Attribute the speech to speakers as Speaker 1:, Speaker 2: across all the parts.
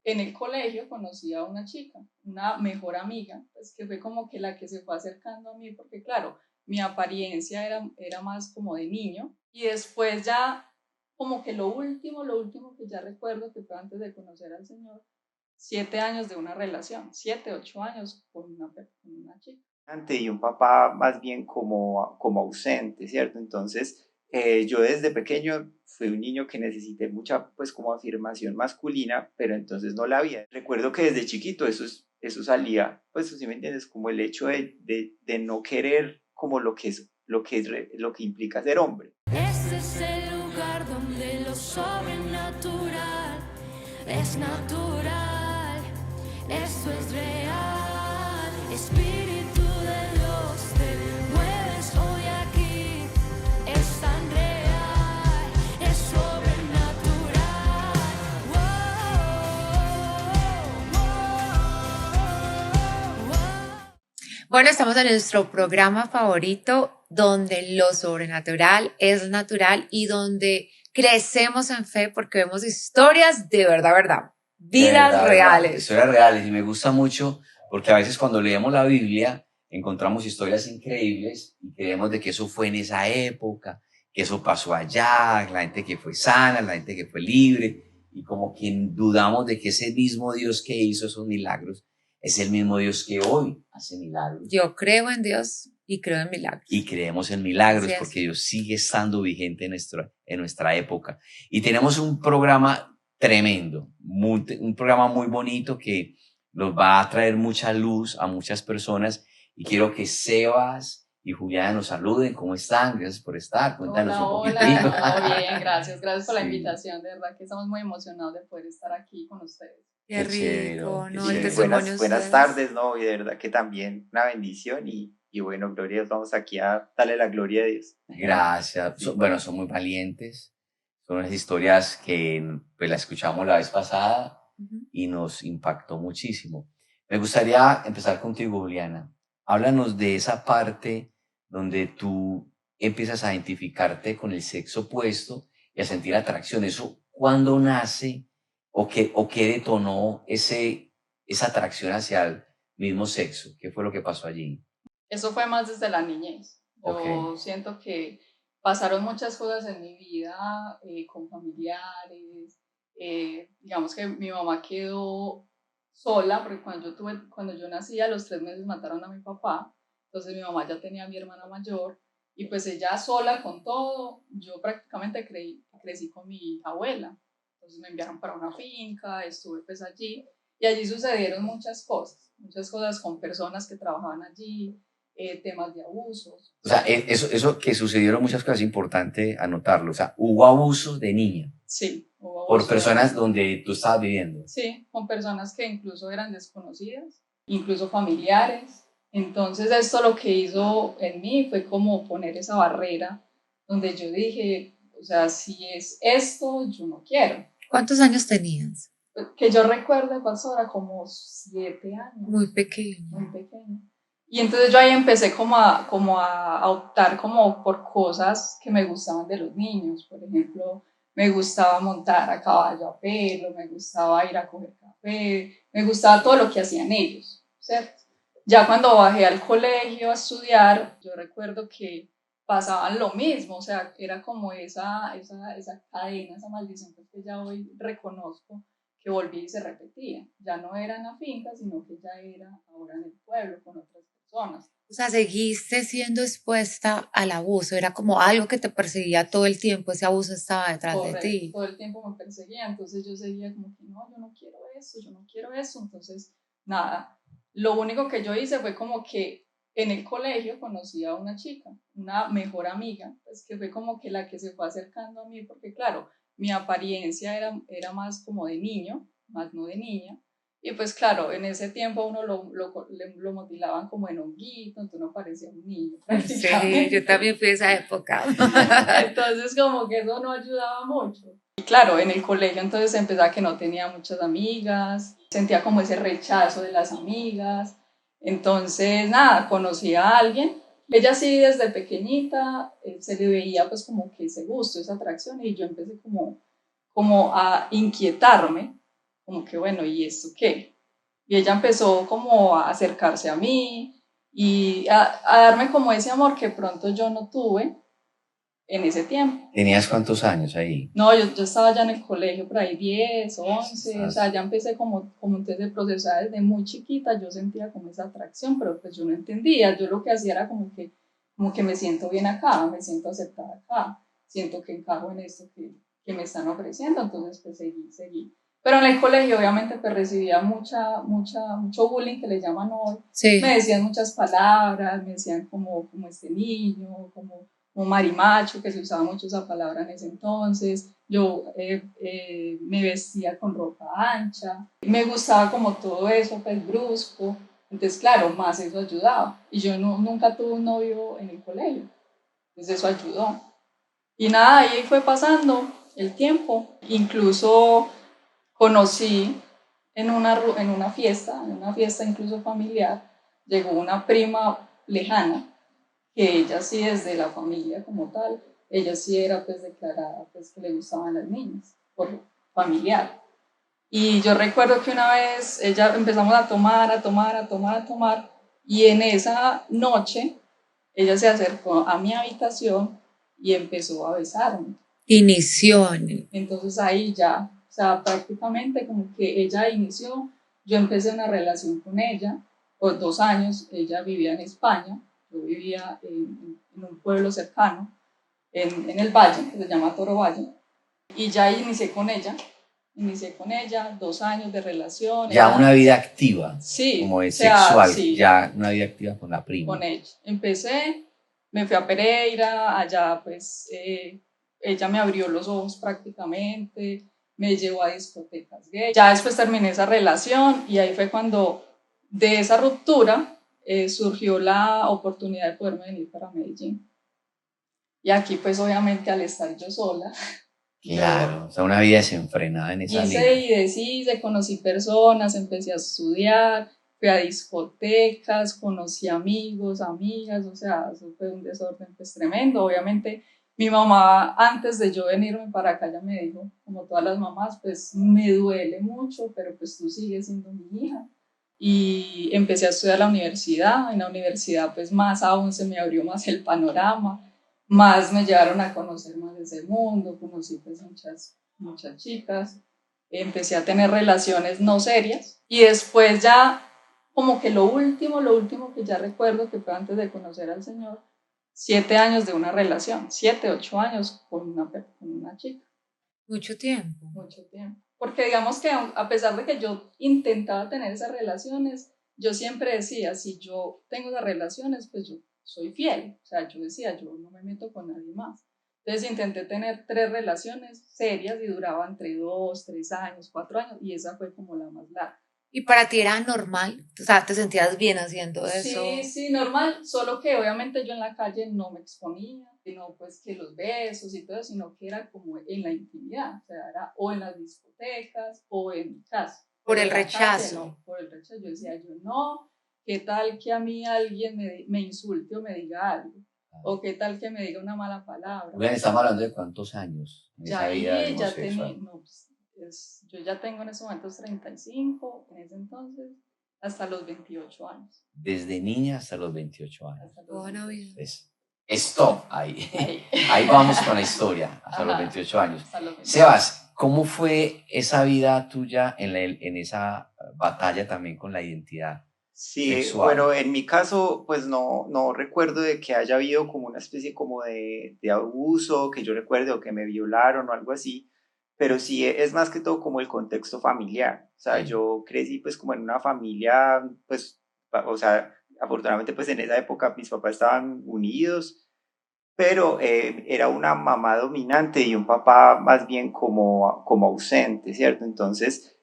Speaker 1: en el colegio conocí a una chica, una mejor amiga, pues que fue como que la que se fue acercando a mí, porque claro, mi apariencia era más como de niño. Y después ya, como que lo último que ya recuerdo que fue antes de conocer al Señor, 7 años de una relación, 7, 8 años con una chica.
Speaker 2: Y un papá más bien como ausente, ¿cierto? Entonces, yo desde pequeño fui un niño que necesité mucha, pues, como afirmación masculina, pero entonces no la había. Recuerdo que desde chiquito eso salía, pues, ¿sí me entiendes? Como el hecho de no querer como lo que implica ser hombre.
Speaker 3: Este es el lugar donde lo sobrenatural es natural, esto es real. Espíritu de Dios, te mueves hoy aquí, es tan real, es sobrenatural. Bueno, estamos en nuestro programa favorito donde lo sobrenatural es natural y donde crecemos en fe porque vemos historias de verdad, vidas reales.
Speaker 4: Historias reales, y me gusta mucho porque a veces cuando leemos la Biblia encontramos historias increíbles y creemos de que eso fue en esa época, que eso pasó allá, la gente que fue sana, la gente que fue libre, y como que dudamos de que ese mismo Dios que hizo esos milagros es el mismo Dios que hoy hace milagros.
Speaker 3: Yo creo en Dios y creo en milagros.
Speaker 4: Y creemos en milagros porque Dios sigue estando vigente en nuestra época. Y tenemos un programa tremendo, un programa muy bonito que nos va a traer mucha luz a muchas personas. Y quiero que Sebas y Juliana nos saluden. ¿Cómo están? Gracias por estar. Cuéntanos un poquito.
Speaker 1: Hola, bien, gracias por la invitación. De verdad que estamos muy emocionados de poder estar aquí con ustedes.
Speaker 3: Qué rico, ¿no? El
Speaker 2: testimonio. Buenas tardes, ¿no? Y de verdad que también una bendición y bueno, gloria a Dios, vamos aquí a darle la gloria a Dios.
Speaker 4: Gracias. Bueno, son muy valientes. Son unas historias que pues las escuchamos la vez pasada y nos impactó muchísimo. Me gustaría empezar contigo, Juliana. Háblanos de esa parte donde tú empiezas a identificarte con el sexo opuesto y a sentir atracción. ¿Eso cuándo nace o qué detonó esa atracción hacia el mismo sexo? ¿Qué fue lo que pasó allí?
Speaker 1: Eso fue más desde la niñez. Yo siento que pasaron muchas cosas en mi vida con familiares. Digamos que mi mamá quedó sola porque cuando yo nací a los 3 meses mataron a mi papá. Entonces mi mamá ya tenía a mi hermana mayor y pues ella sola con todo. Yo prácticamente crecí con mi abuela. Entonces me enviaron para una finca, estuve pues allí y allí sucedieron muchas cosas con personas que trabajaban allí. Temas de abusos.
Speaker 4: O sea, eso que sucedieron muchas cosas, es importante anotarlo. O sea, hubo abusos de niña.
Speaker 1: Sí, hubo abusos.
Speaker 4: Por personas donde tú estabas viviendo.
Speaker 1: Sí, con personas que incluso eran desconocidas, incluso familiares. Entonces esto lo que hizo en mí fue como poner esa barrera donde yo dije, o sea, si es esto, yo no quiero.
Speaker 3: ¿Cuántos años tenías?
Speaker 1: Que yo recuerde, pastora, como 7 años.
Speaker 3: Muy pequeño.
Speaker 1: Muy pequeño. Y entonces yo ahí empecé como a optar como por cosas que me gustaban de los niños. Por ejemplo, me gustaba montar a caballo a pelo, me gustaba ir a coger café, me gustaba todo lo que hacían ellos, ¿cierto? Ya cuando bajé al colegio a estudiar, yo recuerdo que pasaban lo mismo, o sea, era como esa cadena, esa maldición que ya hoy reconozco, que volvía y se repetía. Ya no era en la finca, sino que ya era ahora en el pueblo con otras personas.
Speaker 3: O sea, seguiste siendo expuesta al abuso, era como algo que te perseguía todo el tiempo, ese abuso estaba detrás de ti.
Speaker 1: Todo el tiempo me perseguía, entonces yo seguía como que no, yo no quiero eso, entonces nada. Lo único que yo hice fue como que en el colegio conocí a una chica, una mejor amiga, pues que fue como que la que se fue acercando a mí, porque claro, mi apariencia era más como de niño, más no de niña. Y pues claro, en ese tiempo uno lo motilaban como en honguito, entonces no parecía un niño.
Speaker 3: Sí, yo también fui esa época.
Speaker 1: Entonces como que eso no ayudaba mucho. Y claro, en el colegio entonces empezaba que no tenía muchas amigas, sentía como ese rechazo de las amigas. Entonces nada, conocí a alguien. Ella sí desde pequeñita se le veía pues como que ese gusto, esa atracción y yo empecé como a inquietarme como que bueno, ¿y esto qué? Y ella empezó como a acercarse a mí y a darme como ese amor que pronto yo no tuve en ese tiempo.
Speaker 4: ¿Tenías cuántos años ahí?
Speaker 1: No, yo estaba ya en el colegio, por ahí 10, 11, o sea, ya empecé como entonces el proceso desde muy chiquita, yo sentía como esa atracción, pero pues yo no entendía, yo lo que hacía era como que me siento bien acá, me siento aceptada acá, siento que encajo en esto que me están ofreciendo, entonces pues seguí. Pero en el colegio obviamente pues recibía mucho bullying que le llaman hoy,
Speaker 3: Sí.
Speaker 1: me decían muchas palabras, me decían como este niño, como marimacho, que se usaba mucho esa palabra en ese entonces. Yo me vestía con ropa ancha, me gustaba como todo eso, pues brusco. Entonces, claro, más eso ayudaba. Y yo nunca tuve un novio en el colegio, entonces eso ayudó. Y nada, ahí fue pasando el tiempo. Incluso conocí en una fiesta incluso familiar, llegó una prima lejana que ella sí es de la familia como tal, ella sí era pues declarada pues que le gustaban las niñas, por familiar. Y yo recuerdo que una vez ella empezamos a tomar, y en esa noche ella se acercó a mi habitación y empezó a besarme.
Speaker 3: Inició.
Speaker 1: Entonces ahí ya, o sea, prácticamente como que ella inició, yo empecé una relación con ella por 2 años, ella vivía en España, yo vivía en un pueblo cercano, en el valle, que se llama Toro Valle, y ya inicié con ella, 2 años de relación.
Speaker 4: Ya una vida activa,
Speaker 1: sí,
Speaker 4: como es
Speaker 1: o sea,
Speaker 4: sexual,
Speaker 1: sí,
Speaker 4: ya una vida activa con la prima.
Speaker 1: con ella. Empecé, me fui a Pereira, allá pues ella me abrió los ojos prácticamente, me llevó a discotecas gay. Ya después terminé esa relación y ahí fue cuando de esa ruptura surgió la oportunidad de poderme venir para Medellín. Y aquí pues obviamente al estar yo sola.
Speaker 4: Claro, o sea, una vida desenfrenada en esa
Speaker 1: Hice
Speaker 4: línea.
Speaker 1: y deshice, conocí personas, empecé a estudiar, fui a discotecas, conocí amigos, amigas, o sea, eso fue un desorden pues tremendo. Obviamente mi mamá, antes de yo venirme para acá, ya me dijo, como todas las mamás, pues me duele mucho, pero pues tú sigues siendo mi hija. Y empecé a estudiar la universidad, en la universidad pues más aún se me abrió más el panorama, más me llevaron a conocer más de ese mundo, conocí pues muchas chicas, empecé a tener relaciones no serias y después ya como que lo último que ya recuerdo que fue antes de conocer al Señor, 7 años de una relación, 7, 8 años con una chica.
Speaker 3: Mucho tiempo.
Speaker 1: Mucho tiempo. Porque digamos que a pesar de que yo intentaba tener esas relaciones, yo siempre decía, si yo tengo esas relaciones, pues yo soy fiel. O sea, yo decía, yo no me meto con nadie más. Entonces intenté tener 3 relaciones serias y duraba entre 2, 3 años, 4 años y esa fue como la más larga.
Speaker 3: ¿Y para ti era normal? O sea, ¿te sentías bien haciendo eso?
Speaker 1: Sí, normal, solo que obviamente yo en la calle no me exponía, sino pues que los besos y todo, sino que era como en la intimidad, o sea, era o en las discotecas o en mi casa.
Speaker 3: Por el
Speaker 1: en la
Speaker 3: rechazo.
Speaker 1: Calle, no, por el rechazo. Yo decía, yo no, ¿qué tal que a mí alguien me insulte o me diga algo? ¿O qué tal que me diga una mala palabra?
Speaker 4: Bueno, estamos hablando de cuántos años en
Speaker 1: Ya
Speaker 4: esa vida
Speaker 1: ahí ya
Speaker 4: homosexual.
Speaker 1: tenía, no, pues, yo ya tengo en ese momento 35, en ese entonces, hasta los 28 años.
Speaker 4: Desde niña hasta los 28 años.
Speaker 3: Buena vida.
Speaker 4: Stop ahí. Ahí vamos con la historia, hasta los 28 años. Sebas, ¿cómo fue esa vida tuya en esa batalla también con la identidad
Speaker 2: Sí,
Speaker 4: sexual?
Speaker 2: bueno, en mi caso, pues no recuerdo de que haya habido como una especie como de abuso, que yo recuerde, o que me violaron o algo así, pero sí es más que todo como el contexto familiar. O sea,
Speaker 4: Sí.
Speaker 2: yo crecí pues como en una familia, pues, o sea, afortunadamente pues en esa época mis papás estaban unidos, pero era una mamá dominante y un papá más bien como ausente, ¿cierto? Entonces,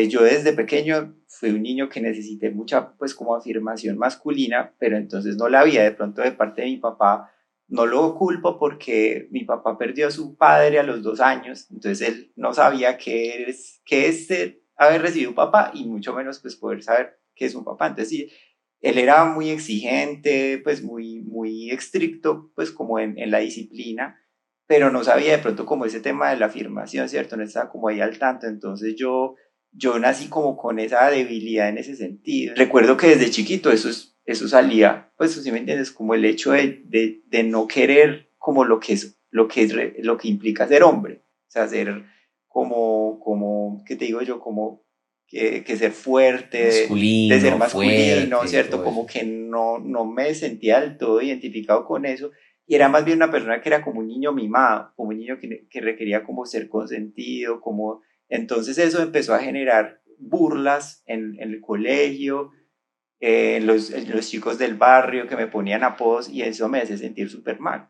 Speaker 2: yo desde pequeño fui un niño que necesité mucha, pues, como afirmación masculina, pero entonces no la había de pronto de parte de mi papá. No lo culpo porque mi papá perdió a su padre a los 2 años, entonces él no sabía qué es haber recibido un papá y mucho menos pues poder saber qué es un papá. Entonces sí, él era muy exigente, pues muy estricto, pues como en la disciplina, pero no sabía de pronto como ese tema de la afirmación, ¿cierto? No estaba como ahí al tanto, entonces yo yo nací como con esa debilidad en ese sentido. Recuerdo que desde chiquito eso salía, pues ¿sí me entiendes? Como el hecho de no querer como lo que implica ser hombre, o sea, ser ¿qué te digo yo? Como que ser fuerte, de ser
Speaker 4: Masculino,
Speaker 2: masculino,
Speaker 4: fuerte,
Speaker 2: ¿cierto?
Speaker 4: todo
Speaker 2: Como
Speaker 4: eso.
Speaker 2: que no me sentía del todo identificado con eso, y era más bien una persona que era como un niño mimado, como un niño que requería como ser consentido, como... Entonces eso empezó a generar burlas en el colegio, los chicos del barrio que me ponían apodos, y eso me hacía sentir súper mal.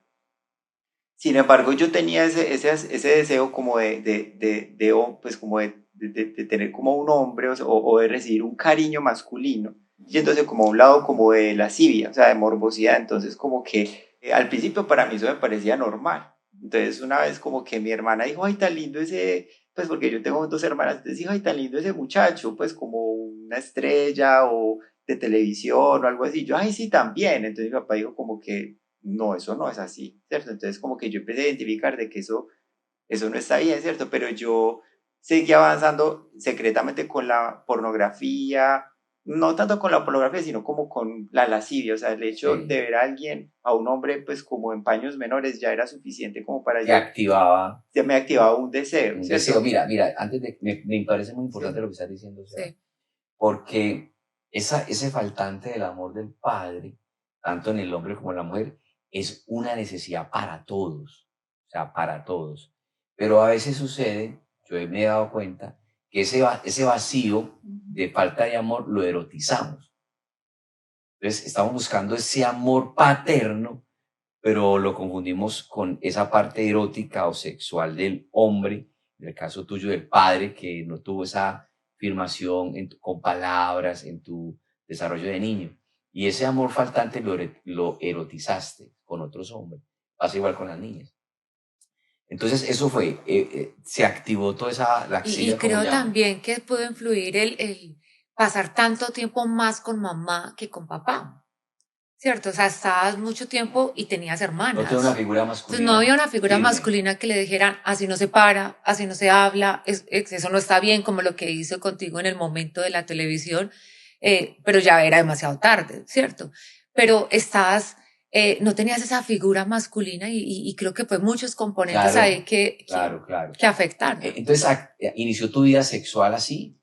Speaker 2: Sin embargo, yo tenía ese deseo como pues como de tener como un hombre, o de recibir un cariño masculino, y entonces como a un lado como de lascivia, o sea, de morbosidad. Entonces como que al principio para mí eso me parecía normal. Entonces una vez como que mi hermana dijo, ay, tan lindo ese, pues porque yo tengo dos hermanas, entonces dijo, ay, tan lindo ese muchacho, pues como una estrella o de televisión o algo así. Yo, ay, sí, también. Entonces mi papá dijo como que no, eso no es así, ¿cierto? Entonces como que yo empecé a identificar de que eso no está bien, ¿cierto? Pero yo seguí avanzando secretamente con la pornografía, no tanto con la pornografía, sino como con la lascivia. O sea, el hecho
Speaker 4: Sí.
Speaker 2: de ver a alguien, a un hombre, pues como en paños menores, ya era suficiente como para
Speaker 4: Te activaba
Speaker 2: ya me activaba un deseo,
Speaker 4: un
Speaker 2: ¿cierto?
Speaker 4: deseo. Mira, antes de, me parece muy importante lo que estás diciendo, Seba,
Speaker 3: Sí.
Speaker 4: porque ese faltante del amor del padre, tanto en el hombre como en la mujer, es una necesidad para todos, o sea, para todos. Pero a veces sucede, yo me he dado cuenta, que ese vacío de falta de amor lo erotizamos. Entonces, estamos buscando ese amor paterno, pero lo confundimos con esa parte erótica o sexual del hombre, en el caso tuyo del padre, que no tuvo esa afirmación con palabras en tu desarrollo de niño. Y ese amor faltante lo erotizaste con otros hombres. Pasa igual con las niñas. Entonces, eso fue, se activó toda esa
Speaker 3: Y
Speaker 4: laxivia, como
Speaker 3: creo
Speaker 4: llaman.
Speaker 3: también que pudo influir el pasar tanto tiempo más con mamá que con papá, ¿cierto? O sea, estabas mucho tiempo y tenías
Speaker 4: No tengo una
Speaker 3: hermanas.
Speaker 4: figura
Speaker 3: Entonces no había
Speaker 4: masculina
Speaker 3: una figura
Speaker 4: firme.
Speaker 3: masculina que le dijeran, así no se para, así no se habla, eso no está bien, como lo que hizo contigo en el momento de la televisión, pero ya era demasiado tarde, ¿cierto? Pero no tenías esa figura masculina y creo que fue muchos componentes ahí
Speaker 4: Claro, claro, claro.
Speaker 3: que afectaron.
Speaker 4: Entonces, inició tu vida sexual así.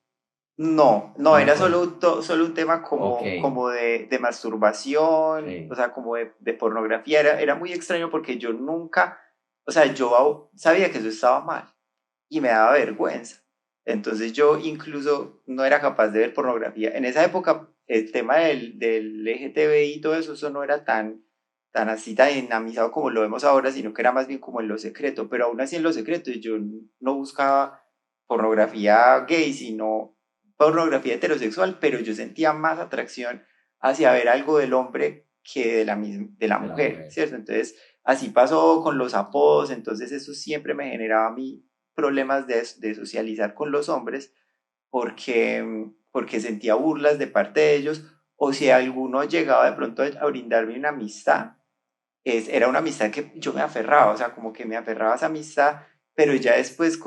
Speaker 2: No,
Speaker 4: ¿Cómo
Speaker 2: era
Speaker 4: fue?
Speaker 2: solo un tema
Speaker 4: Ok,
Speaker 2: como de masturbación, o
Speaker 4: sí.
Speaker 2: sea, como de pornografía. Era muy extraño porque yo nunca, o sea, yo sabía que eso estaba mal y me daba vergüenza. Entonces yo incluso no era capaz de ver pornografía. En esa época el tema del LGTBI y todo eso, eso no era tan así, tan dinamizado como lo vemos ahora, sino que era más bien como en lo secreto. Pero aún así en lo secreto yo no buscaba pornografía gay, sino pornografía heterosexual, pero yo sentía más atracción hacia ver algo del hombre que de la
Speaker 4: De la
Speaker 2: mujer,
Speaker 4: mujer.
Speaker 2: ¿cierto? Entonces, así pasó con los apodos. Entonces eso siempre me generaba a mí problemas de socializar con los hombres, porque sentía burlas de parte de ellos, o si alguno llegaba de pronto a brindarme una amistad, era una amistad que yo me aferraba, o sea, como que me aferraba a esa amistad, pero ya después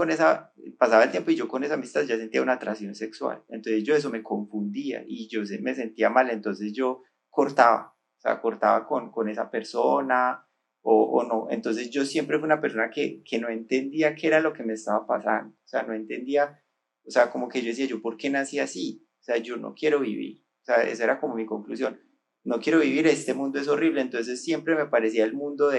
Speaker 2: pasaba el tiempo y yo con esa amistad ya sentía una atracción sexual. Entonces yo eso me confundía y me sentía mal, entonces yo cortaba, o sea, cortaba con esa persona, o no. Entonces yo siempre fui una persona que no entendía qué era lo que me estaba pasando, o sea, no entendía, o sea, como que yo decía, yo, ¿por qué nací así? O sea, yo no quiero vivir, o sea, esa era como mi conclusión. No quiero vivir, este mundo es horrible. Entonces siempre me parecía el mundo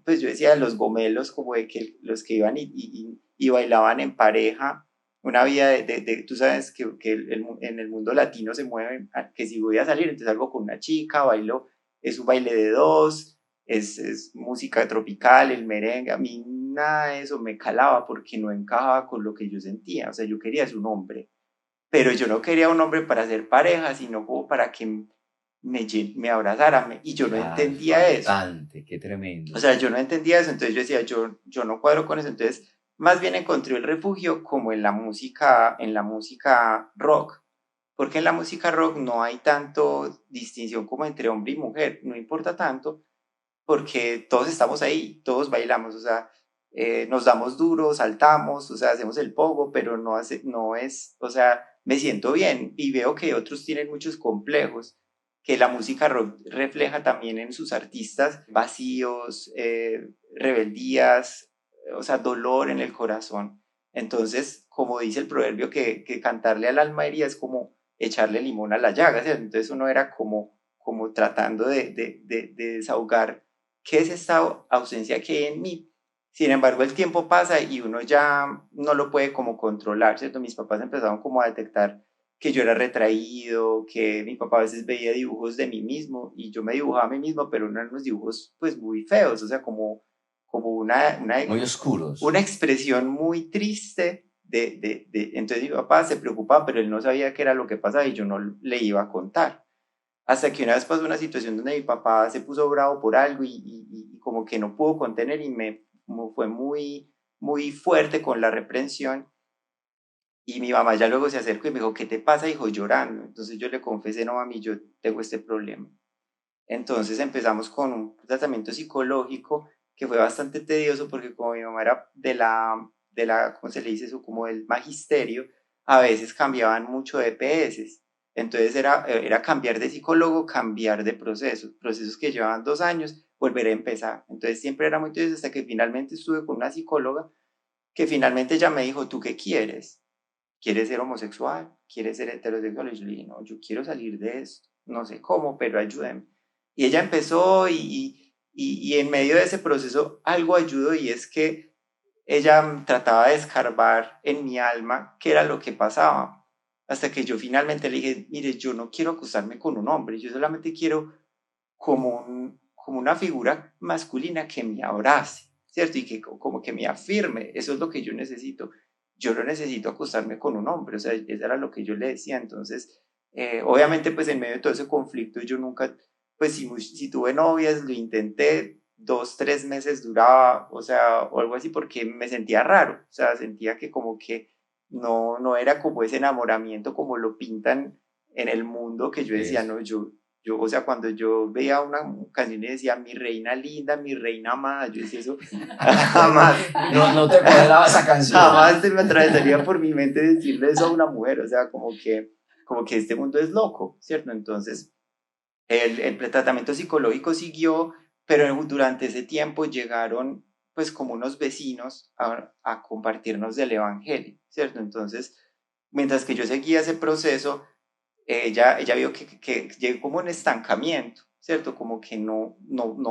Speaker 2: pues yo decía, los gomelos, como de que los que iban y bailaban en pareja, una vida tú sabes que en el mundo latino se mueve, que si voy a salir, entonces salgo con una chica, bailo, es un baile de dos, es música tropical, el merengue. A mí nada de eso me calaba porque no encajaba con lo que yo sentía. O sea, yo quería ser un hombre, pero yo no quería un hombre para ser pareja, sino como para que me abrazara, y yo no
Speaker 4: Claro, es
Speaker 2: entendía eso.
Speaker 4: faltante, qué tremendo.
Speaker 2: O sea, yo no entendía eso. Entonces yo decía, yo no cuadro con eso. Entonces más bien encontré el refugio como en la música rock, porque en la música rock no hay tanto distinción como entre hombre y mujer, no importa tanto, porque todos estamos ahí, todos bailamos. O sea, nos damos duro, saltamos, o sea, hacemos el pogo, pero no es, o sea, me siento bien y veo que otros tienen muchos complejos, que la música rock refleja también en sus artistas vacíos, rebeldías, o sea, dolor en el corazón. Entonces, como dice el proverbio, que cantarle al alma herida es como echarle limón a la llaga, ¿cierto? Entonces uno era como tratando de desahogar qué es esta ausencia que hay en mí. Sin embargo, el tiempo pasa y uno ya no lo puede como controlar, ¿cierto? Mis papás empezaron como a detectar que yo era retraído, que mi papá a veces veía dibujos de mí mismo y yo me dibujaba a mí mismo, pero no eran unos dibujos pues muy feos, o sea, como
Speaker 4: Muy oscuros.
Speaker 2: una expresión muy triste entonces mi papá se preocupaba, pero él no sabía qué era lo que pasaba y yo no le iba a contar. Hasta que una vez pasó una situación donde mi papá se puso bravo por algo y como que no pudo contener y como fue muy fuerte con la reprensión. Y mi mamá ya luego se acercó y me dijo, ¿qué te pasa, hijo? Llorando. Entonces yo le confesé, no, mami, yo tengo este problema. Entonces empezamos con un tratamiento psicológico que fue bastante tedioso porque como mi mamá era ¿cómo se le dice eso? Como del magisterio, a veces cambiaban mucho de EPS. Entonces era cambiar de psicólogo, cambiar de procesos que llevaban 2 años, volver a empezar. Entonces siempre era muy tedioso hasta que finalmente estuve con una psicóloga que finalmente ella me dijo, ¿tú qué quieres? ¿Quieres ser homosexual? ¿Quieres ser heterosexual? Y yo le dije, no, yo quiero salir de esto, no sé cómo, pero ayúdame. Y ella empezó y en medio de ese proceso algo ayudó y es que ella trataba de escarbar en mi alma qué era lo que pasaba. Hasta que yo finalmente le dije, mire, yo no quiero acostarme con un hombre, yo solamente quiero como una figura masculina que me abrace, ¿cierto? Y que como que me afirme, eso es lo que yo necesito. Yo no necesito acostarme con un hombre, o sea, eso era lo que yo le decía. Entonces, obviamente, pues en medio de todo ese conflicto, yo nunca, pues si tuve novias, lo intenté, 2, 3 meses duraba, o sea, o algo así, porque me sentía raro, o sea, sentía que como que no era como ese enamoramiento como lo pintan en el mundo, que yo decía, no, o sea, cuando yo veía una canción y decía, mi reina linda, mi reina amada, yo decía eso, jamás.
Speaker 4: No te cuadraba esa canción.
Speaker 2: Jamás se me atravesaría por mi mente decirle eso a una mujer, o sea, como que este mundo es loco, ¿cierto? Entonces, el tratamiento psicológico siguió, pero durante ese tiempo llegaron pues como unos vecinos a compartirnos del evangelio, ¿cierto? Entonces, mientras que yo seguía ese proceso, ella vio que llegó como un estancamiento, ¿cierto? Como que no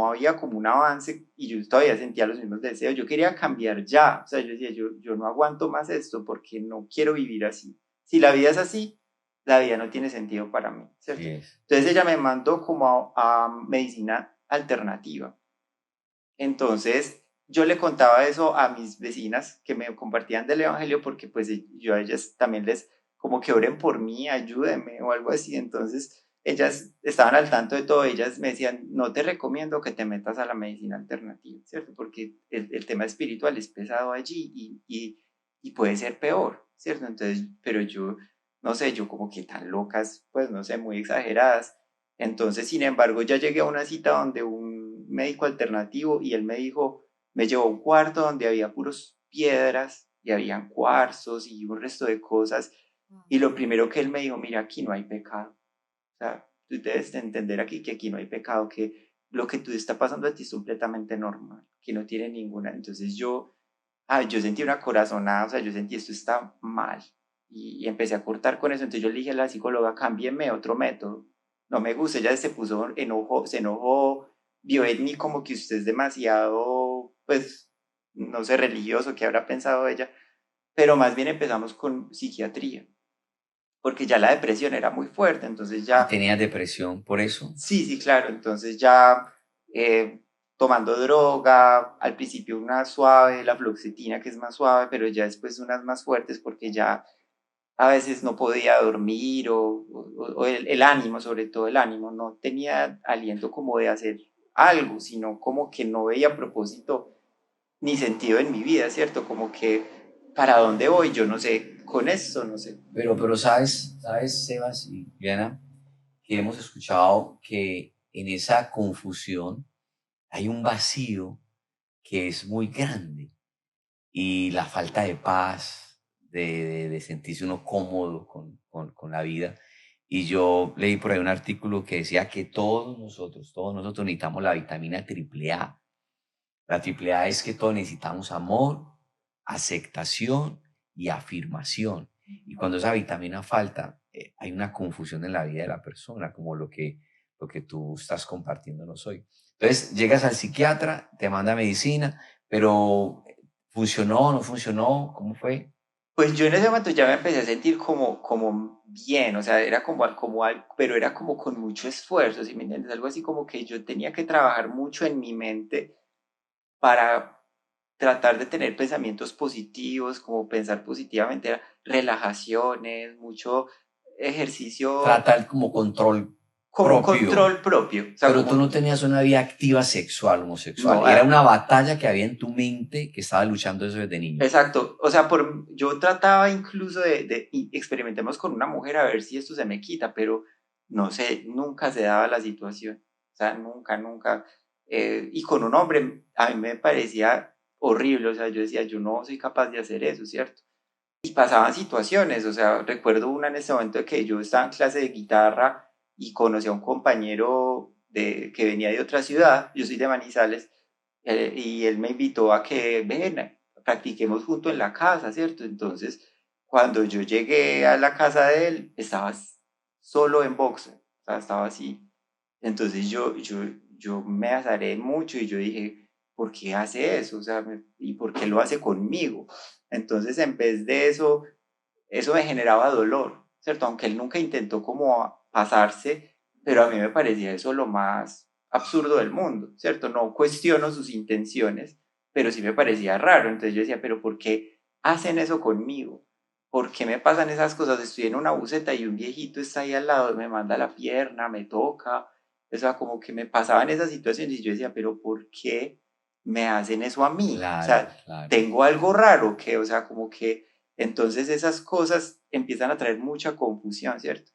Speaker 2: había como un avance y yo todavía sentía los mismos deseos. Yo quería cambiar ya, o sea, yo decía, yo no aguanto más esto porque no quiero vivir así. Si la vida es así, la vida no tiene sentido para mí, ¿cierto?
Speaker 4: Yes.
Speaker 2: Entonces ella me mandó como a medicina alternativa. Entonces yo le contaba eso a mis vecinas que me compartían del evangelio porque pues yo a ellas también les como que oren por mí, ayúdenme o algo así. Entonces ellas estaban al tanto de todo, ellas me decían, no te recomiendo que te metas a la medicina alternativa, ¿cierto? Porque el tema espiritual es pesado allí y puede ser peor, ¿cierto? Entonces, pero yo, no sé, yo como que tan locas, pues no sé, muy exageradas. Entonces, sin embargo, ya llegué a una cita donde un médico alternativo y él me dijo, me llevó a un cuarto donde había puros piedras y habían cuarzos y un resto de cosas. Y lo primero que él me dijo, mira, aquí no hay pecado. O sea, tú debes de entender aquí que aquí no hay pecado, que lo que tú está pasando a ti es completamente normal, que no tiene ninguna. Entonces yo sentí una corazonada, o sea, yo sentí esto está mal. Y empecé a cortar con eso. Entonces yo le dije a la psicóloga, cámbienme otro método. No me gusta, ella se enojó, vio en mí como que usted es demasiado, pues, no sé, religioso, ¿qué habrá pensado ella? Pero más bien empezamos con psiquiatría, porque ya la depresión era muy fuerte, entonces
Speaker 4: ¿Y
Speaker 2: ya...
Speaker 4: tenías depresión por eso?
Speaker 2: Sí, sí, claro, entonces ya tomando droga, al principio una suave, la fluoxetina que es más suave, pero ya después unas más fuertes porque ya a veces no podía dormir o el ánimo, sobre todo el ánimo, no tenía aliento como de hacer algo, sino como que no veía propósito ni sentido en mi vida, ¿cierto? Como que para dónde voy, yo no sé, con esto, no sé.
Speaker 4: Pero sabes, Sebas y Diana, que hemos escuchado que en esa confusión hay un vacío que es muy grande. y la falta de paz, de sentirse uno cómodo con la vida. Y yo leí por ahí un artículo que decía que todos nosotros necesitamos la vitamina AAA. La AAA es que todos necesitamos amor, aceptación y afirmación. Y cuando esa vitamina falta, hay una confusión en la vida de la persona, como lo que tú estás compartiéndonos hoy. Entonces, llegas al psiquiatra, te manda medicina, pero ¿funcionó o no funcionó? ¿Cómo fue?
Speaker 2: Pues yo en ese momento ya me empecé a sentir como bien, o sea, era como algo, pero era como con mucho esfuerzo, ¿sí me entiendes? Algo así como que yo tenía que trabajar mucho en mi mente para tratar de tener pensamientos positivos, como pensar positivamente, relajaciones, mucho ejercicio,
Speaker 4: Tratar como control
Speaker 2: como un
Speaker 4: propio.
Speaker 2: control propio. O sea,
Speaker 4: Pero
Speaker 2: como,
Speaker 4: tú no tenías una vida activa sexual, homosexual.
Speaker 2: no,
Speaker 4: Era una batalla que había en tu mente que estaba luchando eso desde niño.
Speaker 2: exacto, o sea, yo trataba incluso y experimentemos con una mujer a ver si esto se me quita, pero no sé, nunca se daba la situación, o sea, nunca. Y con un hombre a mí me parecía horrible, o sea, yo decía, yo no soy capaz de hacer eso, ¿cierto? Y pasaban situaciones, o sea, recuerdo una en ese momento de que yo estaba en clase de guitarra y conocí a un compañero que venía de otra ciudad, yo soy de Manizales, y él me invitó a que ven, practiquemos junto en la casa, ¿cierto? Entonces, cuando yo llegué a la casa de él, estaba solo en boxer, o sea, estaba así. Entonces yo me azaré mucho y yo dije, ¿por qué hace eso? O sea, ¿y por qué lo hace conmigo? Entonces, en vez de eso, eso me generaba dolor, ¿cierto? Aunque él nunca intentó como pasarse, pero a mí me parecía eso lo más absurdo del mundo, ¿cierto? No cuestiono sus intenciones, pero sí me parecía raro. Entonces yo decía, ¿pero por qué hacen eso conmigo? ¿Por qué me pasan esas cosas? Estoy en una buceta y un viejito está ahí al lado, me manda la pierna, me toca. O sea, como que me pasaban esas situaciones y yo decía, ¿pero por qué me hacen eso a mí? O
Speaker 4: Claro,
Speaker 2: sea,
Speaker 4: claro.
Speaker 2: tengo algo raro que, o sea, como que entonces esas cosas empiezan a traer mucha confusión, ¿cierto?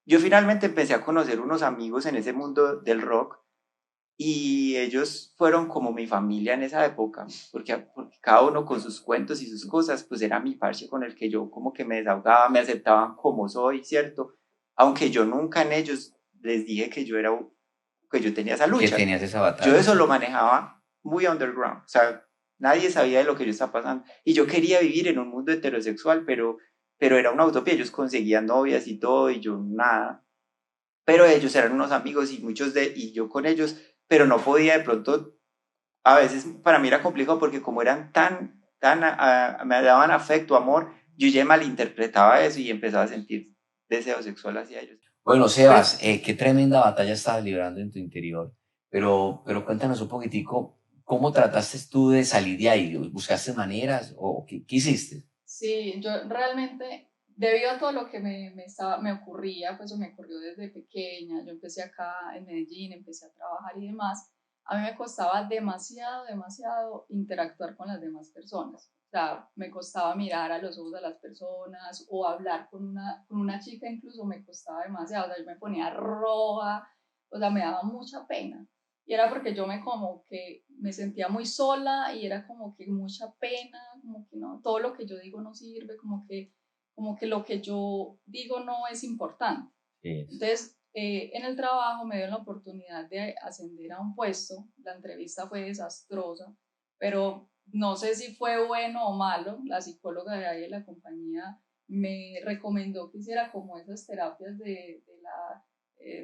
Speaker 2: Yo finalmente empecé a conocer unos amigos en ese mundo del rock y ellos fueron como mi familia en esa época, porque cada uno con sus cuentos y sus cosas, pues era mi parche con el que yo como que me desahogaba, me aceptaban como soy, ¿cierto? Aunque yo nunca en ellos les dije que que yo tenía esa
Speaker 4: Que
Speaker 2: lucha.
Speaker 4: tenías esa
Speaker 2: Yo
Speaker 4: batalla.
Speaker 2: eso lo manejaba muy underground, o sea, nadie sabía de lo que yo estaba pasando. Y yo quería vivir en un mundo heterosexual, pero era una utopía, ellos conseguían novias y todo, y yo nada. Pero ellos eran unos amigos y yo con ellos, pero no podía de pronto, a veces para mí era complicado porque como eran me daban afecto, amor, yo ya malinterpretaba eso y empezaba a sentir deseo sexual hacia ellos.
Speaker 4: Bueno, Sebas, qué tremenda batalla estabas librando en tu interior, pero cuéntanos un poquitico, ¿cómo trataste tú de salir de ahí? ¿Buscaste maneras o qué hiciste?
Speaker 1: Sí, yo realmente, debido a todo lo que me ocurría, pues o me ocurrió desde pequeña, yo empecé acá en Medellín, empecé a trabajar y demás, a mí me costaba demasiado interactuar con las demás personas. O sea, me costaba mirar a los ojos a las personas o hablar con una chica incluso me costaba demasiado. O sea, yo me ponía roja, o sea, me daba mucha pena. Y era porque yo como que me sentía muy sola y era como que mucha pena, como que no, todo lo que yo digo no sirve, como que lo que yo digo no es importante. Entonces, en el trabajo me dieron la oportunidad de ascender a un puesto, la entrevista fue desastrosa, pero no sé si fue bueno o malo, la psicóloga de ahí de la compañía me recomendó que hiciera como esas terapias de la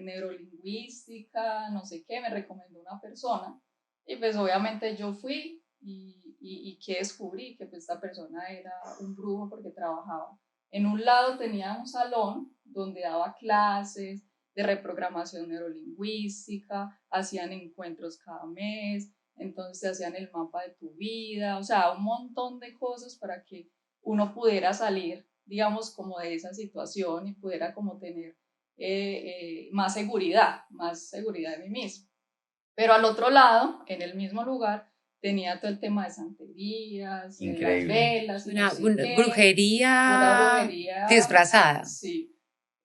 Speaker 1: neurolingüística, no sé qué, me recomendó una persona y pues obviamente yo fui y que descubrí que pues esta persona era un brujo porque trabajaba. En un lado tenía un salón donde daba clases de reprogramación neurolingüística, hacían encuentros cada mes, entonces hacían el mapa de tu vida, o sea, un montón de cosas para que uno pudiera salir, digamos, como de esa situación y pudiera como tener más seguridad de mí mismo. Pero al otro lado, en el mismo lugar, tenía todo el tema de santerías, las velas, y
Speaker 3: una,
Speaker 1: no sé
Speaker 3: una
Speaker 1: qué, una
Speaker 3: brujería
Speaker 1: brujería
Speaker 3: disfrazada.
Speaker 1: Sí.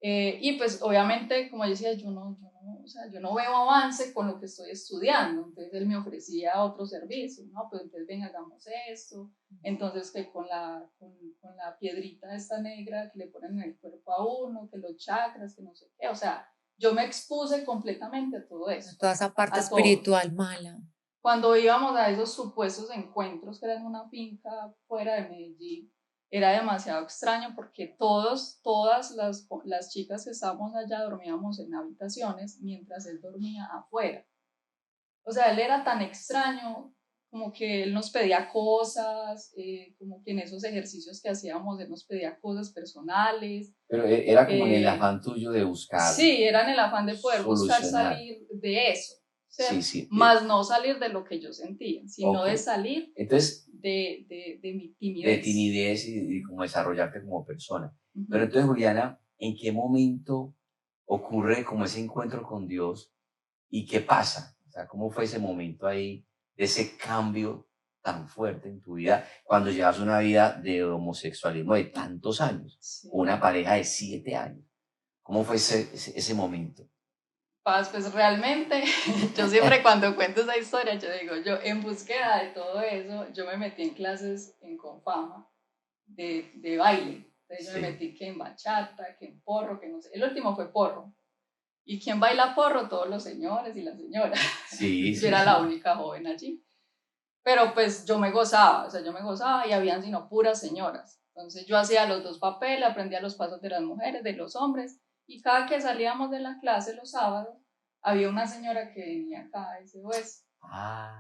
Speaker 1: Y pues obviamente, como yo decía, yo no o sea, yo no veo avance con lo que estoy estudiando. Entonces él me ofrecía otro servicio, ¿no? Pues entonces ven, hagamos esto. Entonces que con la piedrita esta negra que le ponen en el cuerpo a uno, que los chakras, que no sé qué, o sea, yo me expuse completamente a todo eso.
Speaker 3: Toda esa parte espiritual mala.
Speaker 1: Cuando íbamos a esos supuestos encuentros que eran en una finca fuera de Medellín, era demasiado extraño porque todas las chicas que estábamos allá dormíamos en habitaciones mientras él dormía afuera. O sea, él era tan extraño, como que él nos pedía cosas, como que en esos ejercicios que hacíamos él nos pedía cosas personales.
Speaker 4: Pero era como en el afán tuyo de buscar.
Speaker 1: Sí, era en el afán de poder buscar salir de eso.
Speaker 4: Sí, sí.
Speaker 1: Más no salir de lo que yo sentía, sino de salir
Speaker 4: entonces,
Speaker 1: de mi timidez.
Speaker 4: De timidez y como desarrollarte como persona. Pero entonces, Juliana, ¿en qué momento ocurre como ese encuentro con Dios y qué pasa? O sea, ¿cómo fue ese momento ahí, de ese cambio tan fuerte en tu vida cuando llevas una vida de homosexualismo de tantos años, sí, una pareja de 7 años? ¿Cómo fue ese momento?
Speaker 1: Pues realmente, yo siempre cuando cuento esa historia, yo digo, yo en búsqueda de todo eso, yo me metí en clases en Confama de baile. Entonces yo me metí que en bachata, que en porro, que no sé. El último fue porro. ¿Y quién baila porro? Todos los señores y las señoras.
Speaker 4: Sí,
Speaker 1: yo era la única joven allí. Pero pues yo me gozaba, o sea, yo me gozaba y habían sino puras señoras. Entonces yo hacía los dos papeles, aprendía los pasos de las mujeres, de los hombres. Y cada que salíamos de la clase los sábados, había una señora que venía acá a SOS.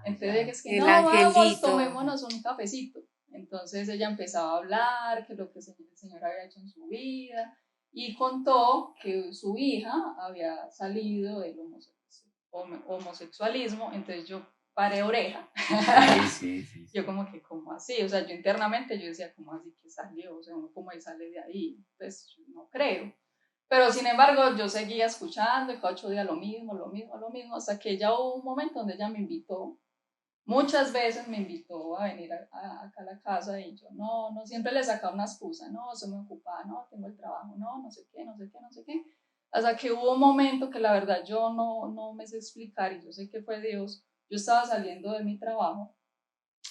Speaker 1: Entonces es que no, vamos, tomémonos un cafecito. Entonces ella empezaba a hablar, que lo que el señor había hecho en su vida, y contó que su hija había salido del homosexualismo. Entonces yo paré oreja.
Speaker 4: Sí.
Speaker 1: Yo como que, ¿cómo así? O sea, yo internamente yo decía, ¿cómo así que salió? O sea, uno cómo sale de ahí. Pues no creo. Pero sin embargo, yo seguía escuchando y cada 8 días lo mismo, hasta que ya hubo un momento donde ella me invitó, muchas veces me invitó a venir acá a la casa y yo no siempre le sacaba una excusa, no, soy muy ocupada, no, tengo el trabajo, no sé qué, hasta que hubo un momento que la verdad yo no me sé explicar y yo sé que fue Dios. Yo estaba saliendo de mi trabajo,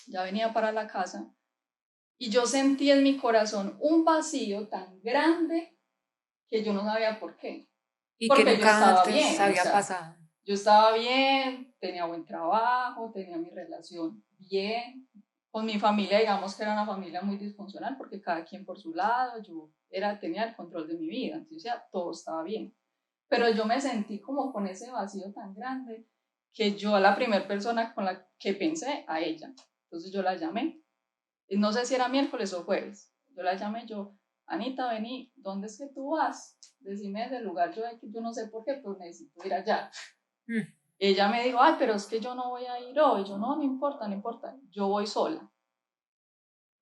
Speaker 1: ya venía para la casa y yo sentí en mi corazón un vacío tan grande que yo no sabía por qué.
Speaker 3: Y
Speaker 1: porque
Speaker 3: que nunca
Speaker 1: yo estaba
Speaker 3: antes
Speaker 1: bien,
Speaker 3: había pasado.
Speaker 1: Yo estaba bien, tenía buen trabajo, tenía mi relación bien. Con mi familia, digamos que era una familia muy disfuncional porque cada quien por su lado, yo tenía el control de mi vida, entonces ya todo estaba bien. Pero yo me sentí como con ese vacío tan grande que yo a la primera persona con la que pensé, a ella. Entonces yo la llamé. No sé si era miércoles o jueves. Yo la llamé, Anita, vení, ¿dónde es que tú vas? Decime ese lugar, yo no sé por qué, pero necesito ir allá. Ella me dijo, ay, pero es que yo no voy a ir hoy. Yo, no importa, yo voy sola.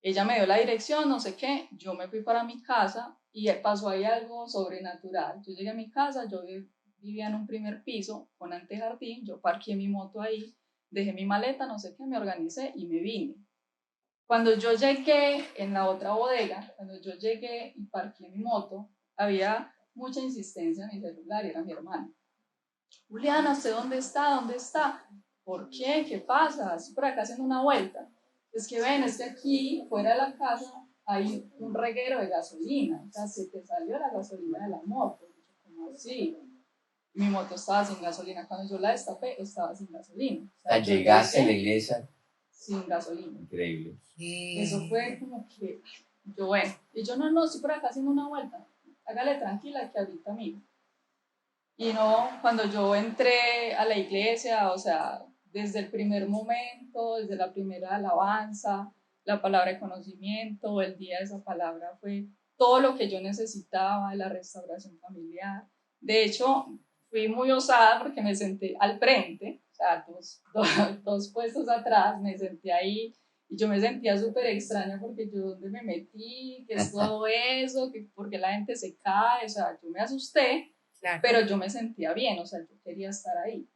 Speaker 1: Ella me dio la dirección, no sé qué, yo me fui para mi casa y pasó ahí algo sobrenatural. Yo llegué a mi casa, yo vivía en un primer piso con antejardín, yo parqué mi moto ahí, dejé mi maleta, no sé qué, me organicé y me vine. Cuando yo llegué en la otra bodega, cuando yo llegué y parqué mi moto, había mucha insistencia en mi celular, era mi hermana. Juliana, ¿usted dónde está? ¿Dónde está? ¿Por qué? ¿Qué pasa? Estoy por acá haciendo una vuelta. Es que ven, es que aquí, fuera de la casa, hay un reguero de gasolina. O sea, se te salió la gasolina de la moto. ¿Cómo así? Mi moto estaba sin gasolina. Cuando yo la destapé, estaba sin gasolina.
Speaker 4: O sea, llegaste a la iglesia
Speaker 1: sin gasolina.
Speaker 4: Increíble.
Speaker 1: Eso fue como que, no, estoy por acá haciendo una vuelta. Hágale tranquila que ahorita miro. Y no, cuando yo entré a la iglesia, o sea, desde el primer momento, desde la primera alabanza, la palabra de conocimiento, el día de esa palabra fue todo lo que yo necesitaba de la restauración familiar. De hecho, fui muy osada porque me senté al frente, o sea, dos puestos atrás, me senté ahí y yo me sentía súper extraña porque yo, ¿dónde me metí? ¿Qué es todo eso? ¿Por qué la gente se cae? O sea, yo me asusté. Claro. Pero yo me sentía bien, o sea, yo quería estar ahí.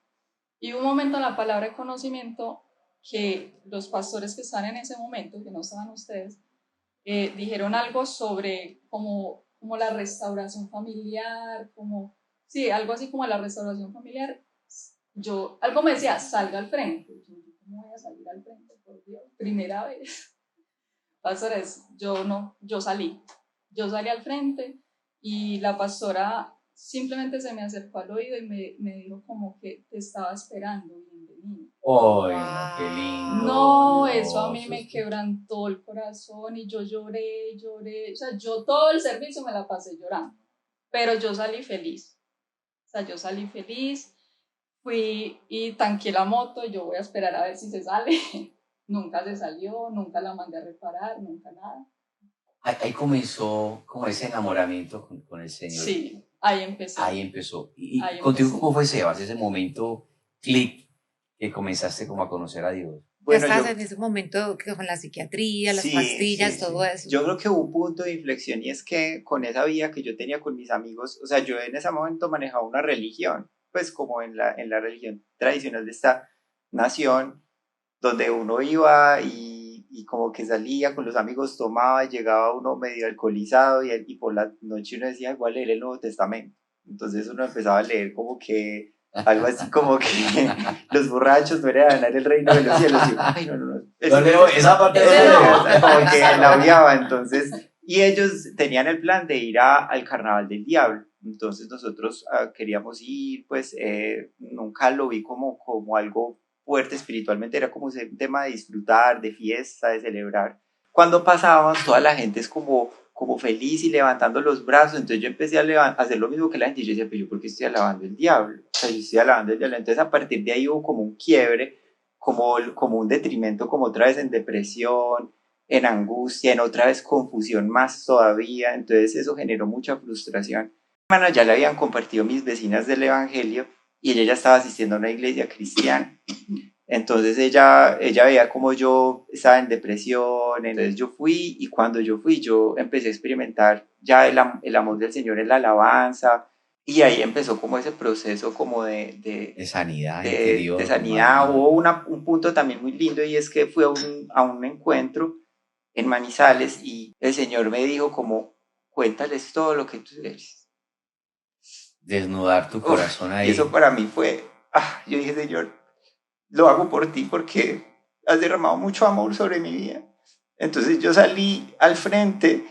Speaker 1: Y un momento en la palabra de conocimiento que los pastores que están en ese momento, que no estaban ustedes, dijeron algo sobre como la restauración familiar, sí, algo así como la restauración familiar. Algo me decía, salga al frente. Yo, ¿cómo voy a salir al frente? Por Dios, primera vez. Pastores, yo salí al frente y la pastora simplemente se me acercó al oído y me dijo como que te estaba esperando, bienvenido.
Speaker 4: ¡Ay, no, qué lindo!
Speaker 1: No, eso a mí me quebrantó el corazón y yo lloré, o sea, yo todo el servicio me la pasé llorando, pero yo salí feliz, o sea, yo salí feliz, fui y tanqué la moto, yo voy a esperar a ver si se sale, nunca se salió, nunca la mandé a reparar, nunca nada.
Speaker 4: Ahí comenzó como ese enamoramiento con el Señor.
Speaker 1: Sí, ahí empezó.
Speaker 4: Ahí empezó. ¿Y
Speaker 1: ahí
Speaker 4: contigo
Speaker 1: empecé.
Speaker 4: cómo fue, Sebas, ese momento clic que comenzaste como a conocer a Dios?
Speaker 3: Bueno, ya estás en ese momento que con la psiquiatría, las pastillas, todo eso.
Speaker 2: Yo creo que hubo un punto de inflexión y es que con esa vida que yo tenía con mis amigos, o sea, yo en ese momento manejaba una religión, pues como en la religión tradicional de esta nación, donde uno iba y como que salía con los amigos, tomaba, llegaba uno medio alcoholizado y por la noche uno decía, igual leer el Nuevo Testamento. Entonces uno empezaba a leer como que algo así como que los borrachos no eran ganar el reino de los cielos. Y, ay, no.
Speaker 4: Esa parte
Speaker 2: como que la odiaba, entonces. Y ellos tenían el plan de ir al Carnaval del Diablo. Entonces nosotros queríamos ir, pues nunca lo vi como algo fuerte espiritualmente, era como un tema de disfrutar, de fiesta, de celebrar. Cuando pasábamos, toda la gente es como feliz y levantando los brazos, entonces yo empecé a hacer lo mismo que la gente, y yo decía, pero yo ¿por qué estoy alabando el diablo? O sea, yo estoy alabando el diablo. Entonces a partir de ahí hubo como un quiebre, como un detrimento, como otra vez en depresión, en angustia, en otra vez confusión más todavía, entonces eso generó mucha frustración. Bueno, ya le habían compartido mis vecinas del evangelio y ella ya estaba asistiendo a una iglesia cristiana. Entonces ella veía como yo estaba en depresión, entonces yo fui y cuando yo fui yo empecé a experimentar ya el amor del Señor en la alabanza y ahí empezó como ese proceso como de
Speaker 4: sanidad interior.
Speaker 2: De sanidad. Hubo un punto también muy lindo y es que fui a un encuentro en Manizales y el Señor me dijo como, cuéntales todo lo que tú eres.
Speaker 4: Desnudar tu corazón ahí.
Speaker 2: Y eso para mí fue, yo dije, Señor, lo hago por ti porque has derramado mucho amor sobre mi vida. Entonces yo salí al frente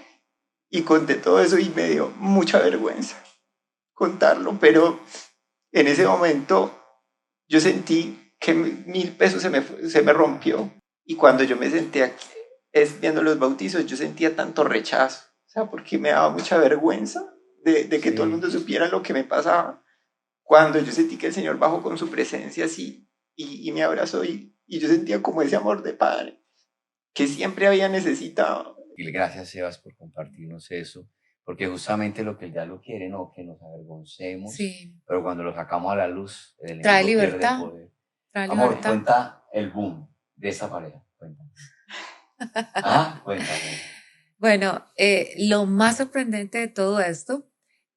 Speaker 2: y conté todo eso y me dio mucha vergüenza contarlo, pero en ese momento yo sentí que 1,000 pesos se me rompió y cuando yo me senté aquí viendo los bautizos yo sentía tanto rechazo, o sea, porque me daba mucha vergüenza de que todo el mundo supiera lo que me pasaba. Cuando yo sentí que el Señor bajó con su presencia así y me abrazó y yo sentía como ese amor de padre que siempre había necesitado.
Speaker 4: Y gracias, Sebas, por compartirnos eso, porque justamente lo que el diablo quiere, no, que nos avergoncemos, pero cuando lo sacamos a la luz, el enemigo
Speaker 3: trae libertad.
Speaker 4: Pierde poder. Amor, cuenta el boom de esta pareja. Cuéntame.
Speaker 3: Bueno, lo más sorprendente de todo esto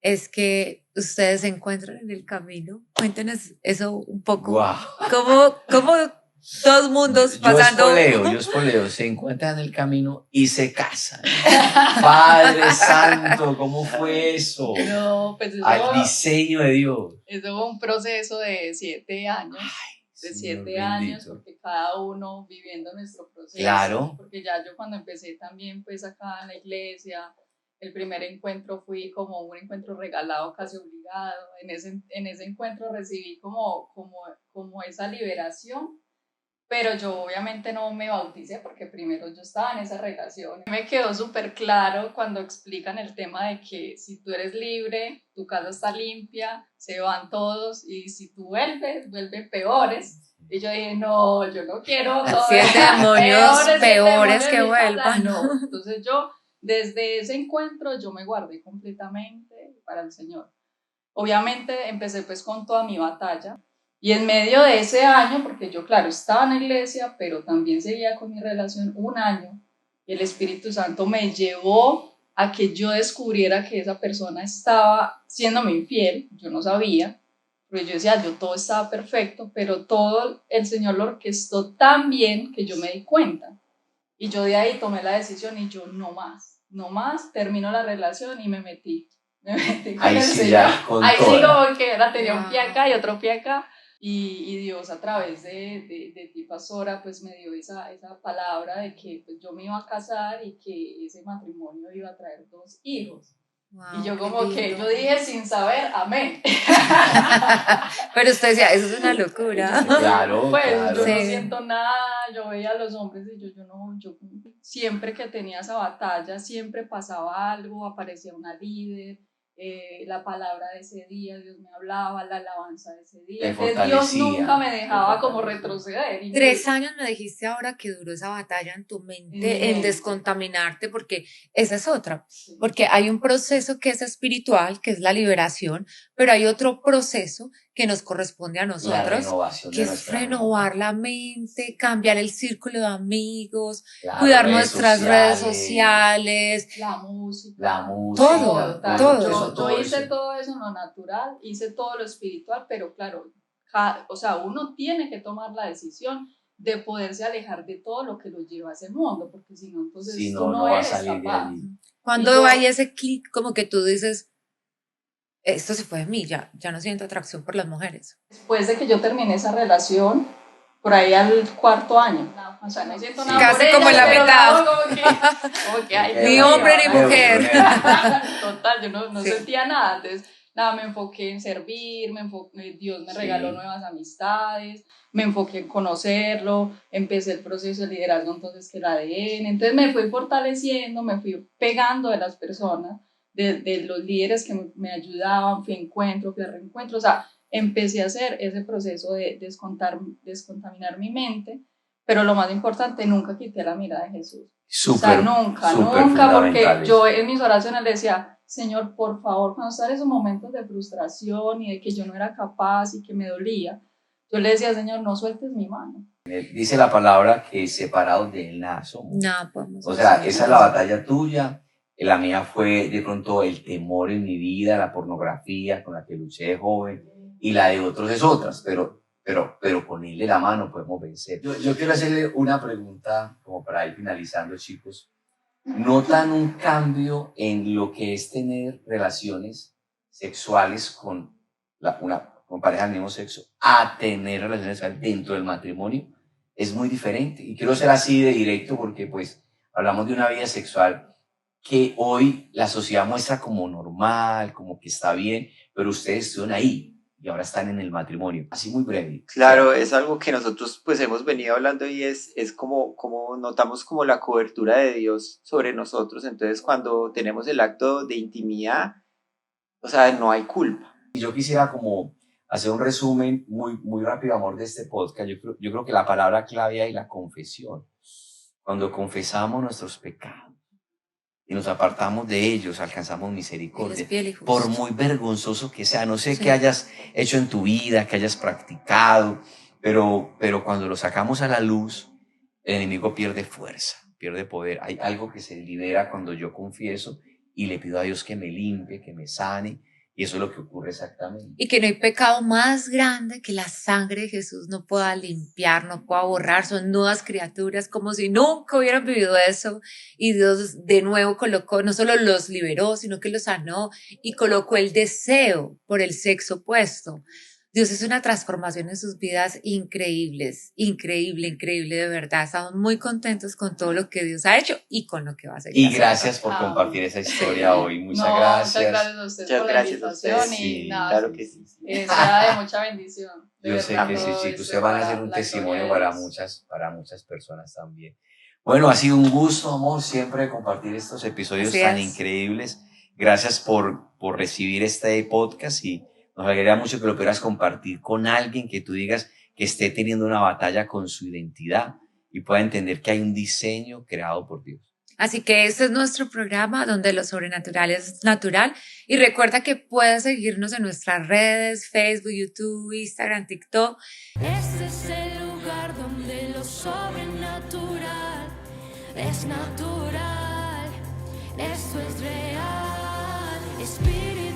Speaker 3: es que ustedes se encuentran en el camino. Cuéntenos eso un poco.
Speaker 4: Wow.
Speaker 3: ¿Cómo dos mundos pasando?
Speaker 4: Yo espoleo, se encuentran en el camino y se casan. Padre Santo, ¿cómo fue eso?
Speaker 1: No, pues eso,
Speaker 4: al diseño de Dios.
Speaker 1: Eso fue un proceso de 7 años. De 7 años, porque cada uno viviendo nuestro proceso.
Speaker 4: Claro.
Speaker 1: Porque ya yo cuando empecé también, pues acá en la iglesia, el primer encuentro fui como un encuentro regalado, casi obligado. En ese encuentro recibí como esa liberación, pero yo obviamente no me bauticé porque primero yo estaba en esa relación. Me quedó súper claro cuando explican el tema de que si tú eres libre, tu casa está limpia, se van todos y si tú vuelve peores. Y yo dije, no, yo no quiero todo.
Speaker 3: 7 demonios peores que vuelvan.
Speaker 1: No, entonces yo desde ese encuentro yo me guardé completamente para el Señor. Obviamente empecé pues con toda mi batalla. Y en medio de ese año, porque yo, claro, estaba en la iglesia, pero también seguía con mi relación 1 año, y el Espíritu Santo me llevó a que yo descubriera que esa persona estaba siéndome infiel. Yo no sabía, porque yo decía, todo estaba perfecto, pero todo el Señor lo orquestó tan bien que yo me di cuenta. Y yo de ahí tomé la decisión y yo no más, termino la relación y me metí me metí con
Speaker 4: Ahí
Speaker 1: el
Speaker 4: sí
Speaker 1: Señor.
Speaker 4: ya, con
Speaker 1: Ahí sí
Speaker 4: toda.
Speaker 1: como que tenía un pie acá y otro pie acá. Y Dios a través de ti, pastora, pues me dio esa palabra de que pues, yo me iba a casar y que ese matrimonio iba a traer 2 hijos.
Speaker 3: Wow,
Speaker 1: y yo como que, yo dije sin saber, amén.
Speaker 3: Pero usted decía, eso es una locura.
Speaker 4: Claro,
Speaker 1: Pues
Speaker 4: claro.
Speaker 1: yo no
Speaker 3: Sí.
Speaker 1: siento nada, yo veía a los hombres y yo siempre que tenía esa batalla, siempre pasaba algo, aparecía una líder, la palabra de ese día, Dios me hablaba, la alabanza de ese día.
Speaker 4: Te
Speaker 1: Entonces Dios
Speaker 4: fortalecía,
Speaker 1: nunca me
Speaker 4: te
Speaker 1: dejaba como
Speaker 4: fortalecía.
Speaker 1: retroceder. Y
Speaker 3: 3 años me dijiste ahora que duró esa batalla en tu mente, en descontaminarte, porque esa es otra.
Speaker 1: Sí.
Speaker 3: Porque hay un proceso que es espiritual, que es la liberación, pero hay otro proceso que nos corresponde a
Speaker 4: La
Speaker 3: nosotros,
Speaker 4: renovación
Speaker 3: que
Speaker 4: de
Speaker 3: es
Speaker 4: nuestra
Speaker 3: renovar la mente, cambiar el círculo de amigos,
Speaker 4: Claro,
Speaker 3: cuidar
Speaker 4: redes
Speaker 3: nuestras redes sociales,
Speaker 1: la música,
Speaker 4: la música,
Speaker 3: todo,
Speaker 1: Yo
Speaker 4: todo
Speaker 1: hice
Speaker 4: eso.
Speaker 1: todo eso en lo natural, hice todo lo espiritual, pero claro, o sea, uno tiene que tomar la decisión de poderse alejar de todo lo que lo lleva a ese mundo, porque si no, entonces
Speaker 4: Si
Speaker 1: tú
Speaker 4: no,
Speaker 1: no
Speaker 4: no va a
Speaker 1: eres
Speaker 4: salir de
Speaker 1: capaz.
Speaker 4: allí.
Speaker 3: Cuando
Speaker 1: Y yo-
Speaker 3: hay ese clic, como que tú dices, esto se fue de mí, ya no siento atracción por las mujeres.
Speaker 1: Después de que yo terminé esa relación, por ahí al 4.º año, o sea, no siento nada
Speaker 3: Casi
Speaker 1: por
Speaker 3: como
Speaker 1: ella,
Speaker 3: en la
Speaker 1: pero
Speaker 3: mitad.
Speaker 1: como que, ay,
Speaker 4: Ni
Speaker 1: Dios
Speaker 3: Ni
Speaker 1: mío,
Speaker 3: hombre ni
Speaker 1: ay,
Speaker 3: mujer.
Speaker 1: Total, yo no
Speaker 3: Sí.
Speaker 1: sentía nada, entonces nada, me enfoqué en servir, Dios me regaló
Speaker 4: Sí.
Speaker 1: nuevas amistades, me enfoqué en conocerlo, empecé el proceso de liderazgo entonces que el ADN, entonces me fui fortaleciendo, me fui pegando de las personas, de los líderes que me ayudaban, fui a encuentro, fui a reencuentro, o sea, empecé a hacer ese proceso de descontaminar mi mente, pero lo más importante, nunca quité la mirada de Jesús.
Speaker 4: Súper,
Speaker 1: O sea, nunca,
Speaker 4: súper
Speaker 1: nunca, porque
Speaker 4: fundamentales.
Speaker 1: yo en mis oraciones le decía, Señor, por favor, cuando están esos momentos de frustración y de que yo no era capaz y que me dolía, yo le decía, Señor, no sueltes mi mano.
Speaker 4: Dice la palabra que separados de él nada somos.
Speaker 3: No, podemos
Speaker 4: O sea,
Speaker 3: hacer
Speaker 4: esa es la batalla tuya. La mía fue de pronto el temor en mi vida, la pornografía con la que luché de joven, y la de otros es otras, pero con él de la mano podemos vencer. Yo quiero hacerle una pregunta como para ir finalizando, chicos. ¿Notan un cambio en lo que es tener relaciones sexuales con con pareja del mismo sexo a tener relaciones sexuales dentro del matrimonio? Es muy diferente. Y quiero ser así de directo porque pues hablamos de una vida sexual que hoy la sociedad muestra como normal, como que está bien, pero ustedes estuvieron ahí y ahora están en el matrimonio. Así muy breve.
Speaker 2: Claro, es algo que nosotros pues hemos venido hablando y es como notamos como la cobertura de Dios sobre nosotros. Entonces cuando tenemos el acto de intimidad, o sea, no hay culpa.
Speaker 4: Yo quisiera como hacer un resumen muy rápido, amor, de este podcast. Yo creo que la palabra clave ahí es la confesión. Cuando confesamos nuestros pecados y nos apartamos de ellos, alcanzamos misericordia. Por muy vergonzoso que sea, no sé
Speaker 3: Sí.
Speaker 4: qué hayas hecho en tu vida, que hayas practicado, pero cuando lo sacamos a la luz, el enemigo pierde fuerza, pierde poder. Hay algo que se libera cuando yo confieso y le pido a Dios que me limpie, que me sane, y eso es lo que ocurre exactamente.
Speaker 3: Y que no hay pecado más grande que la sangre de Jesús no pueda limpiar, no pueda borrar. Son nuevas criaturas, como si nunca hubieran vivido eso. Y Dios de nuevo colocó, no solo los liberó, sino que los sanó y colocó el deseo por el sexo opuesto. Dios es una transformación en sus vidas increíbles, increíble, de verdad. Estamos muy contentos con todo lo que Dios ha hecho y con lo que va a seguir
Speaker 4: Y
Speaker 3: haciendo.
Speaker 4: gracias por compartir esa historia hoy. Muchas gracias.
Speaker 1: Muchas gracias a ustedes
Speaker 2: Muchas
Speaker 1: por la
Speaker 2: gracias a
Speaker 1: invitación
Speaker 2: ustedes.
Speaker 1: y
Speaker 4: Sí,
Speaker 1: nada,
Speaker 2: Claro que sí.
Speaker 1: sea de mucha bendición. De
Speaker 4: Yo sé
Speaker 1: verdad,
Speaker 4: que sí,
Speaker 1: todo
Speaker 4: chicos.
Speaker 1: esto
Speaker 4: Ustedes van a
Speaker 1: para
Speaker 4: ser un
Speaker 1: la
Speaker 4: testimonio
Speaker 1: gloria de Dios.
Speaker 4: para muchas personas también. Bueno, ha sido un gusto, amor, siempre compartir estos episodios
Speaker 3: Así
Speaker 4: tan
Speaker 3: es.
Speaker 4: increíbles. Gracias por recibir este podcast y nos alegraría mucho que lo pudieras compartir con alguien que tú digas que esté teniendo una batalla con su identidad y pueda entender que hay un diseño creado por Dios.
Speaker 3: Así que este es nuestro programa donde lo sobrenatural es natural. Y recuerda que puedes seguirnos en nuestras redes, Facebook, YouTube, Instagram, TikTok.
Speaker 5: Este es el lugar donde lo sobrenatural es natural. Esto es real. Espíritu